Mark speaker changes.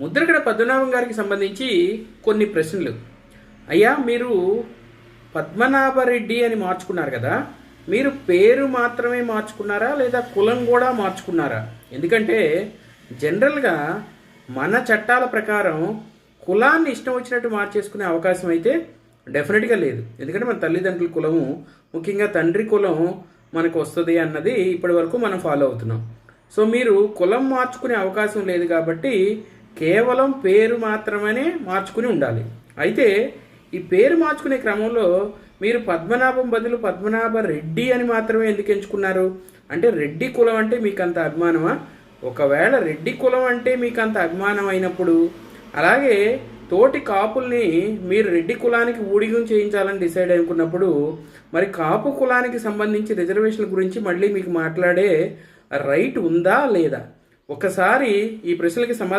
Speaker 1: ముద్రగడ పద్మనాభం గారికి సంబంధించి కొన్ని ప్రశ్నలు. అయ్యా, మీరు పద్మనాభరెడ్డి అని మార్చుకున్నారు కదా, మీరు పేరు మాత్రమే మార్చుకున్నారా లేదా కులం కూడా మార్చుకున్నారా? ఎందుకంటే జనరల్గా మన చట్టాల ప్రకారం కులాన్ని ఇష్టం వచ్చినట్టు మార్చేసుకునే అవకాశం అయితే డెఫినెట్గా లేదు. ఎందుకంటే మన తల్లిదండ్రుల కులము, ముఖ్యంగా తండ్రి కులం మనకు వస్తుంది అన్నది ఇప్పటి వరకు మనం ఫాలో అవుతున్నాం. సో మీరు కులం మార్చుకునే అవకాశం లేదు కాబట్టి కేవలం పేరు మాత్రమే మార్చుకుని ఉండాలి. అయితే ఈ పేరు మార్చుకునే క్రమంలో మీరు పద్మనాభం బదులు పద్మనాభ రెడ్డి అని మాత్రమే ఎందుకు ఎంచుకున్నారు? అంటే రెడ్డి కులం అంటే మీకు అంత అభిమానమా? ఒకవేళ రెడ్డి కులం అంటే మీకు అంత అభిమానం అయినప్పుడు, అలాగే తోటి కాపుల్ని మీరు రెడ్డి కులానికి ఊడిగం చేయించాలని డిసైడ్ అనుకున్నప్పుడు, మరి కాపు కులానికి సంబంధించి రిజర్వేషన్ల గురించి మళ్ళీ మీకు మాట్లాడే రైట్ ఉందా లేదా? ఒకసారి ఈ ప్రశ్నలకి సమాధానం